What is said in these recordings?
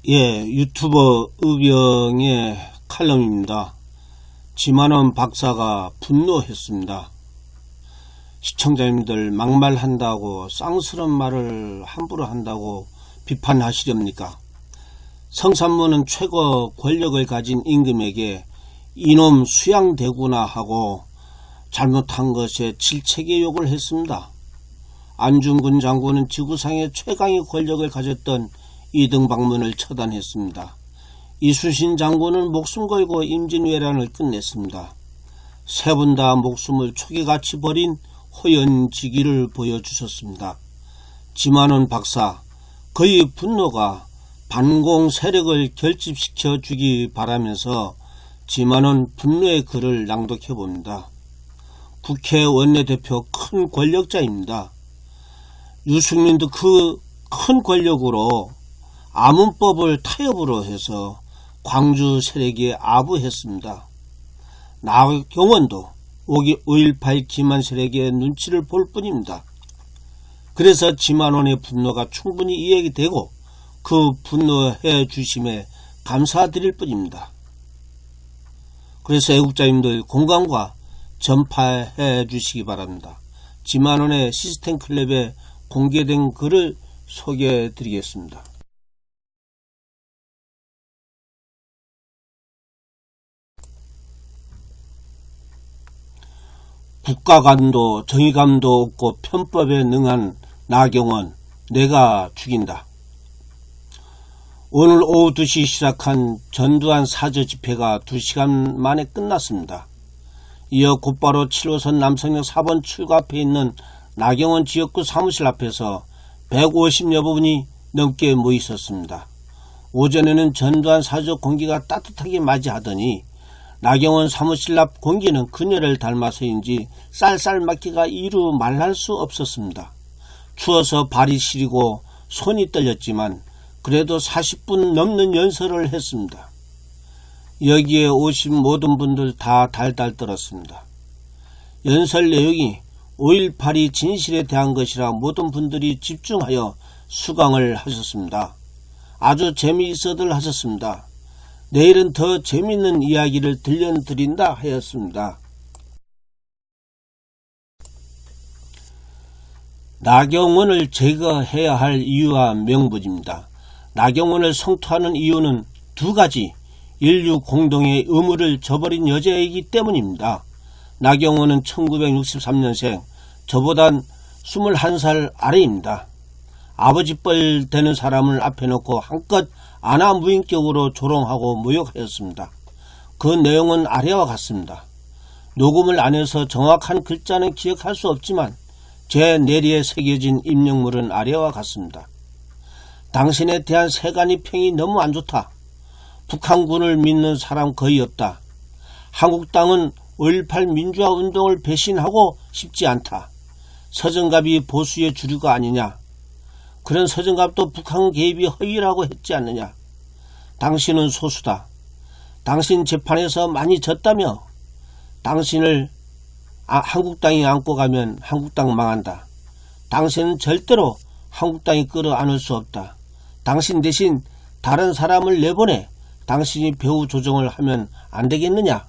예, 유튜버 의병의 칼럼입니다. 지만원 박사가 분노했습니다. 시청자님들 막말한다고 쌍스러운 말을 함부로 한다고 비판하시렵니까? 성산문은 최고 권력을 가진 임금에게 이놈 수양대구나 하고 잘못한 것에 질책의 욕을 했습니다. 안중근 장군은 지구상의 최강의 권력을 가졌던 이등박문을 처단했습니다. 이순신 장군은 목숨 걸고 임진왜란을 끝냈습니다. 세 분 다 목숨을 초기같이 버린 호연지기를 보여주셨습니다. 지만원 박사, 그의 분노가 반공 세력을 결집시켜 주기 바라면서 지만원 분노의 글을 낭독해 봅니다. 국회 원내대표 큰 권력자입니다. 유승민도 그 큰 권력으로 아문법을 타협으로 해서 광주 세력에 아부했습니다. 나경원도 5.18 기만 세력의 눈치를 볼 뿐입니다. 그래서 지만원의 분노가 충분히 이해가 되고 그 분노해 주심에 감사드릴 뿐입니다. 그래서 애국자님들 공감과 전파해 주시기 바랍니다. 지만원의 시스템 클럽에 공개된 글을 소개해 드리겠습니다. 국가감도 정의감도 없고 편법에 능한 나경원, 내가 죽인다. 오늘 오후 2시 시작한 전두환 사저 집회가 2시간 만에 끝났습니다. 이어 곧바로 7호선 남성역 4번 출구 앞에 있는 나경원 지역구 사무실 앞에서 150여 분이 넘게 모여 있었습니다. 오전에는 전두환 사저 공기가 따뜻하게 맞이하더니 나경원 사무실 앞 공기는 그녀를 닮아서인지 쌀쌀맞기가 이루 말할 수 없었습니다. 추워서 발이 시리고 손이 떨렸지만 그래도 40분 넘는 연설을 했습니다. 여기에 오신 모든 분들 다 달달 떨었습니다. 연설 내용이 5.18이 진실에 대한 것이라 모든 분들이 집중하여 수강을 하셨습니다. 아주 재미있어들 하셨습니다. 내일은 더 재미있는 이야기를 들려드린다 하였습니다. 나경원을 제거해야 할 이유와 명분입니다. 나경원을 성토하는 이유는 두 가지, 인류 공동의 의무를 저버린 여자이기 때문입니다. 나경원은 1963년생, 저보단 21살 아래입니다. 아버지뻘 되는 사람을 앞에 놓고 한껏 아나무인격으로 조롱하고 모욕하였습니다. 그 내용은 아래와 같습니다. 녹음을 안 해서 정확한 글자는 기억할 수 없지만 제 내리에 새겨진 입력물은 아래와 같습니다. 당신에 대한 세간의 평이 너무 안 좋다. 북한군을 믿는 사람 거의 없다. 한국당은 5.18 민주화 운동을 배신하고 싶지 않다. 서정갑이 보수의 주류가 아니냐. 그런 서정갑도 북한 개입이 허위라고 했지 않느냐. 당신은 소수다. 당신 재판에서 많이 졌다며. 당신을 한국당이 안고 가면 한국당 망한다. 당신은 절대로 한국당이 끌어안을 수 없다. 당신 대신 다른 사람을 내보내. 당신이 배후 조정을 하면 안 되겠느냐.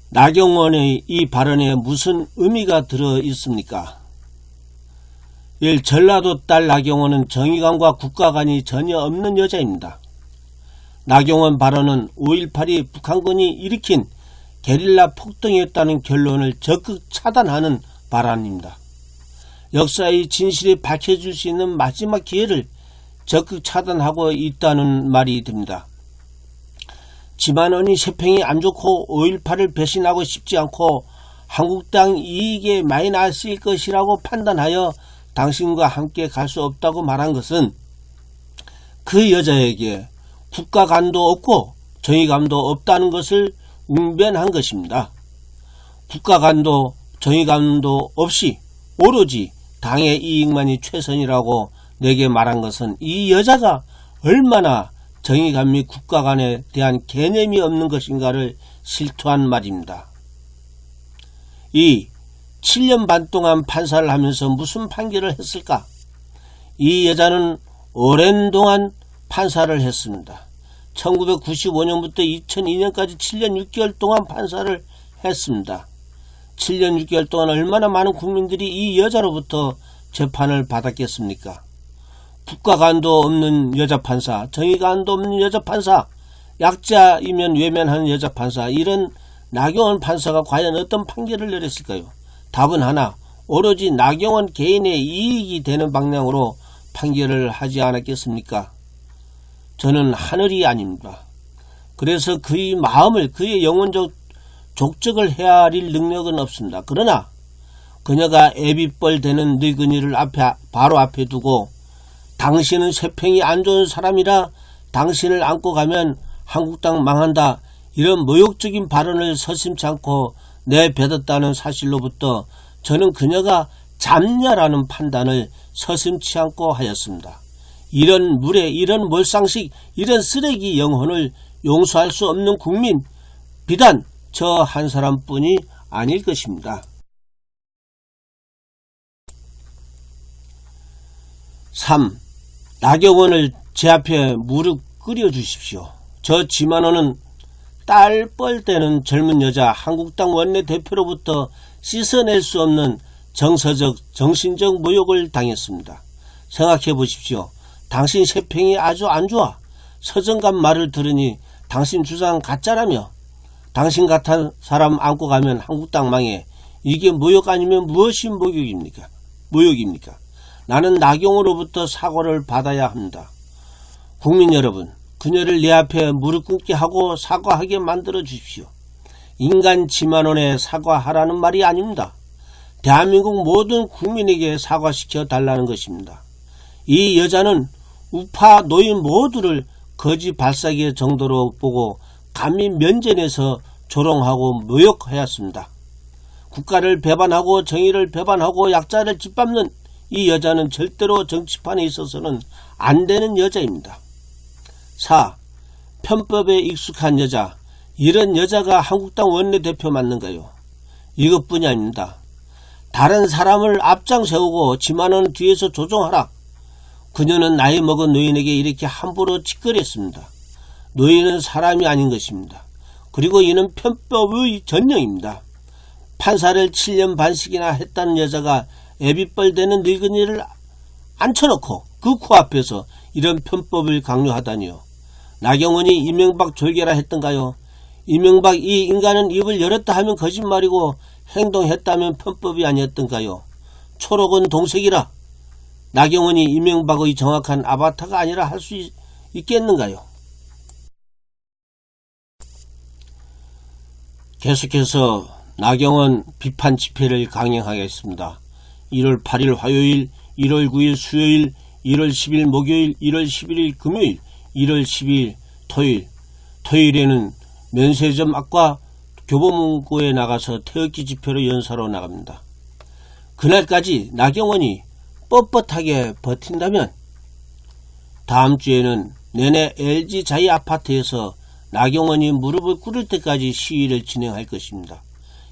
나경원의 이 발언에 무슨 의미가 들어 있습니까? 1. 전라도 딸 나경원은 정의감과 국가관이 전혀 없는 여자입니다. 나경원 발언은 5.18이 북한군이 일으킨 게릴라 폭동이었다는 결론을 적극 차단하는 발언입니다. 역사의 진실이 밝혀질 수 있는 마지막 기회를 적극 차단하고 있다는 말이 됩니다. 지만원이 세평이 안 좋고 5.18을 배신하고 싶지 않고 한국당 이익에 많이 났을 것이라고 판단하여 당신과 함께 갈 수 없다고 말한 것은 그 여자에게 국가감도 없고 정의감도 없다는 것을 웅변한 것입니다. 국가감도 정의감도 없이 오로지 당의 이익만이 최선이라고 내게 말한 것은 이 여자가 얼마나 정의감 및 국가관에 대한 개념이 없는 것인가를 실토한 말입니다. 2. 7년 반 동안 판사를 하면서 무슨 판결을 했을까? 이 여자는 오랜 동안 판사를 했습니다. 1995년부터 2002년까지 7년 6개월 동안 판사를 했습니다. 7년 6개월 동안 얼마나 많은 국민들이 이 여자로부터 재판을 받았겠습니까? 국가관도 없는 여자 판사, 정의관도 없는 여자 판사, 약자이면 외면하는 여자 판사, 이런 나경원 판사가 과연 어떤 판결을 내렸을까요? 답은 하나, 오로지 나경원 개인의 이익이 되는 방향으로 판결을 하지 않았겠습니까? 저는 하늘이 아닙니다. 그래서 그의 마음을, 그의 영혼적 족적을 헤아릴 능력은 없습니다. 그러나 그녀가 애비뻘 되는 늙은이를 바로 앞에 두고 당신은 세평이 안 좋은 사람이라 당신을 안고 가면 한국당 망한다, 이런 모욕적인 발언을 서슴지 않고 내뱉었다는 사실로부터 저는 그녀가 잡냐라는 판단을 서슴지 않고 하였습니다. 이런 무례, 이런 몰상식, 이런 쓰레기 영혼을 용서할 수 없는 국민, 비단 저 한 사람뿐이 아닐 것입니다. 3. 나경원을 제 앞에 무릎 꿇여 주십시오. 저 지만호는 딸뻘되는 젊은 여자 한국당 원내대표로부터 씻어낼 수 없는 정서적, 정신적 모욕을 당했습니다. 생각해 보십시오. 당신 세평이 아주 안 좋아. 서정감 말을 들으니 당신 주장 가짜라며. 당신 같은 사람 안고 가면 한국당 망해. 이게 모욕 아니면 무엇이 모욕입니까? 나는 나경원으로부터 사과를 받아야 합니다. 국민 여러분, 그녀를 내 앞에 무릎 꿇게 하고 사과하게 만들어 주십시오. 인간 지만원에 사과하라는 말이 아닙니다. 대한민국 모든 국민에게 사과시켜 달라는 것입니다. 이 여자는 우파 노인 모두를 거지 발사기 정도로 보고 감히 면전에서 조롱하고 모욕하였습니다. 국가를 배반하고 정의를 배반하고 약자를 짓밟는 이 여자는 절대로 정치판에 있어서는 안 되는 여자입니다. 4. 편법에 익숙한 여자, 이런 여자가 한국당 원내대표 맞는가요? 이것뿐이 아닙니다. 다른 사람을 앞장 세우고 지만은 뒤에서 조종하라. 그녀는 나이 먹은 노인에게 이렇게 함부로 짓거렸습니다. 노인은 사람이 아닌 것입니다. 그리고 이는 편법의 전형입니다. 판사를 7년 반씩이나 했다는 여자가 애비뻘되는 늙은이를 앉혀놓고 그 코앞에서 이런 편법을 강요하다니요. 나경원이 이명박 졸개라 했던가요? 이명박 이 인간은 입을 열었다 하면 거짓말이고 행동했다면 편법이 아니었던가요? 초록은 동색이라 나경원이 이명박의 정확한 아바타가 아니라 할 수 있겠는가요? 계속해서 나경원 비판 집회를 강행하겠습니다. 1월 8일 화요일, 1월 9일 수요일, 1월 10일 목요일, 1월 11일 금요일, 1월 12일 토요일. 토요일에는 면세점 앞과 교보문고에 나가서 태극기 집회로 연사로 나갑니다. 그날까지 나경원이 뻣뻣하게 버틴다면 다음 주에는 내내 LG 자이 아파트에서 나경원이 무릎을 꿇을 때까지 시위를 진행할 것입니다.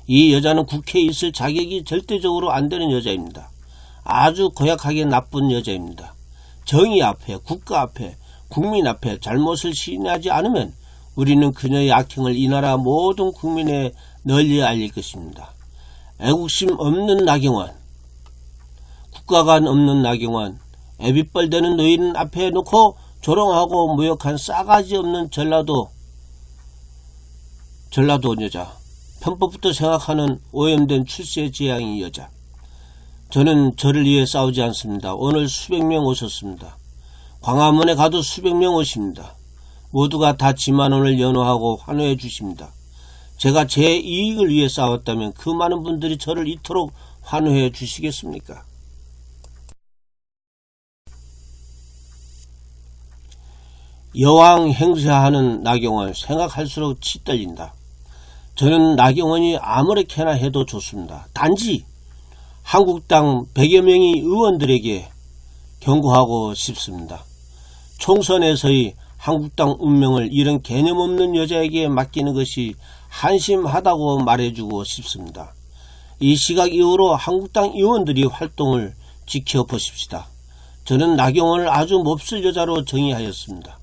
이 여자는 국회에 있을 자격이 절대적으로 안 되는 여자입니다. 아주 고약하게 나쁜 여자입니다. 정의 앞에, 국가 앞에, 국민 앞에 잘못을 시인하지 않으면 우리는 그녀의 악행을 이 나라 모든 국민에 널리 알릴 것입니다. 애국심 없는 나경원, 국가관 없는 나경원, 애비뻘되는 노인 앞에 놓고 조롱하고 모욕한 싸가지 없는 전라도 여자, 편법부터 생각하는 오염된 출세지향의 여자. 저는 저를 위해 싸우지 않습니다. 오늘 수백 명 오셨습니다. 광화문에 가도 수백 명 오십니다. 모두가 다 지만원을 연호하고 환호해 주십니다. 제가 제 이익을 위해 싸웠다면 그 많은 분들이 저를 이토록 환호해 주시겠습니까? 여왕 행세하는 나경원, 생각할수록 치 떨린다. 저는 나경원이 아무렇게나 해도 좋습니다. 단지 한국당 100여 명의 의원들에게 경고하고 싶습니다. 총선에서의 한국당 운명을 이런 개념 없는 여자에게 맡기는 것이 한심하다고 말해주고 싶습니다. 이 시각 이후로 한국당 의원들이 활동을 지켜보십시다. 저는 나경원을 아주 몹쓸 여자로 정의하였습니다.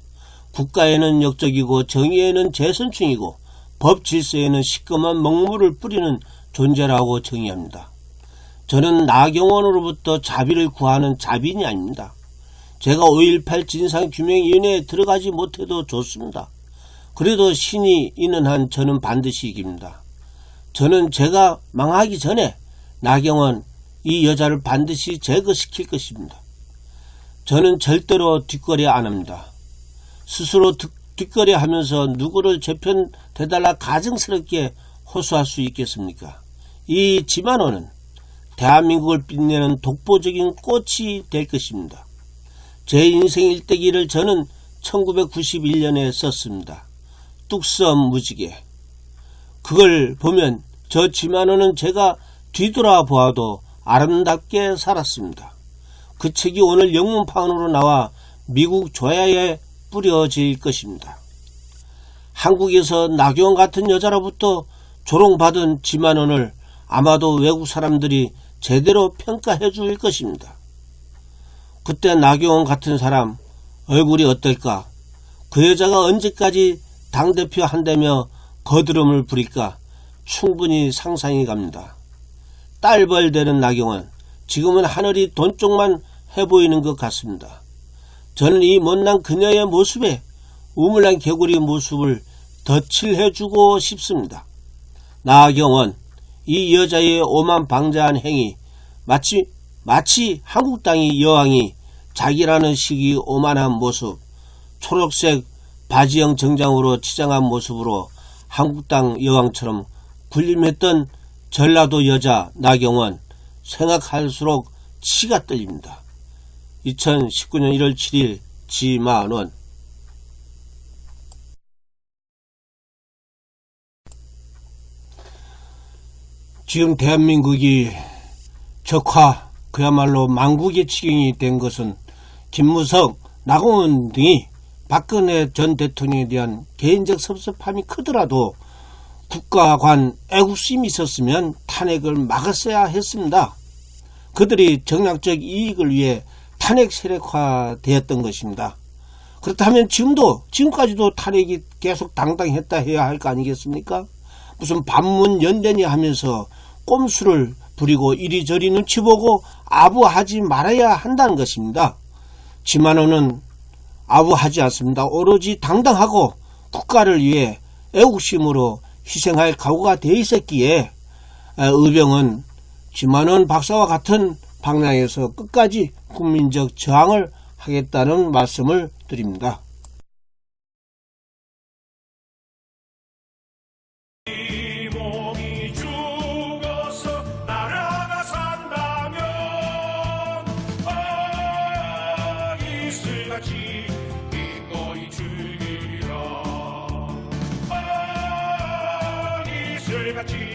국가에는 역적이고 정의에는 재선충이고 법 질서에는 시꺼먼 먹물을 뿌리는 존재라고 정의합니다. 저는 나경원으로부터 자비를 구하는 자비인이 아닙니다. 제가 5.18 진상규명위원회에 들어가지 못해도 좋습니다. 그래도 신이 있는 한 저는 반드시 이깁니다. 저는 제가 망하기 전에 나경원 이 여자를 반드시 제거시킬 것입니다. 저는 절대로 뒷거래 안 합니다. 스스로 뒷거래 하면서 누구를 제 편 대달라 가증스럽게 호소할 수 있겠습니까? 이 지만호는 대한민국을 빛내는 독보적인 꽃이 될 것입니다. 제 인생 일대기를 저는 1991년에 썼습니다. 뚝섬 무지개. 그걸 보면 저 지만호는 제가 뒤돌아보아도 아름답게 살았습니다. 그 책이 오늘 영문판으로 나와 미국 조야에 뿌려질 것입니다. 한국에서 나경원 같은 여자로부터 조롱받은 지만원을 아마도 외국 사람들이 제대로 평가해 줄 것입니다. 그때 나경원 같은 사람 얼굴이 어떨까? 그 여자가 언제까지 당대표 한다며 거드름을 부릴까? 충분히 상상이 갑니다. 딸벌 되는 나경원, 지금은 하늘이 돈 쪽만 해보이는 것 같습니다. 저는 이 못난 그녀의 모습에 우물난 개구리 모습을 덧칠해주고 싶습니다. 나경원, 이 여자의 오만방자한 행위, 마치 한국당의 여왕이 자기라는 식이 오만한 모습, 초록색 바지형 정장으로 치장한 모습으로 한국당 여왕처럼 군림했던 전라도 여자 나경원, 생각할수록 치가 떨립니다. 2019년 1월 7일 지만원. 지금 대한민국이 적화, 그야말로 망국의 지경이 된 것은 김무성, 나경원 등이 박근혜 전 대통령에 대한 개인적 섭섭함이 크더라도 국가관 애국심이 있었으면 탄핵을 막았어야 했습니다. 그들이 정략적 이익을 위해 탄핵 세력화되었던 것입니다. 그렇다면 지금까지도 탄핵이 계속 당당했다 해야 할 거 아니겠습니까? 무슨 반문 연대니 하면서 꼼수를 부리고 이리저리 눈치 보고 아부하지 말아야 한다는 것입니다. 지만호는 아부하지 않습니다. 오로지 당당하고 국가를 위해 애국심으로 희생할 각오가 되어 있었기에 의병은 지만원 박사와 같은 방향에서 끝까지 국민적 저항을 하겠다는 말씀을 드립니다. 이 몸이 죽어서 나라가 산다면 이슬같이 기꺼이 즐기리라. 이슬같이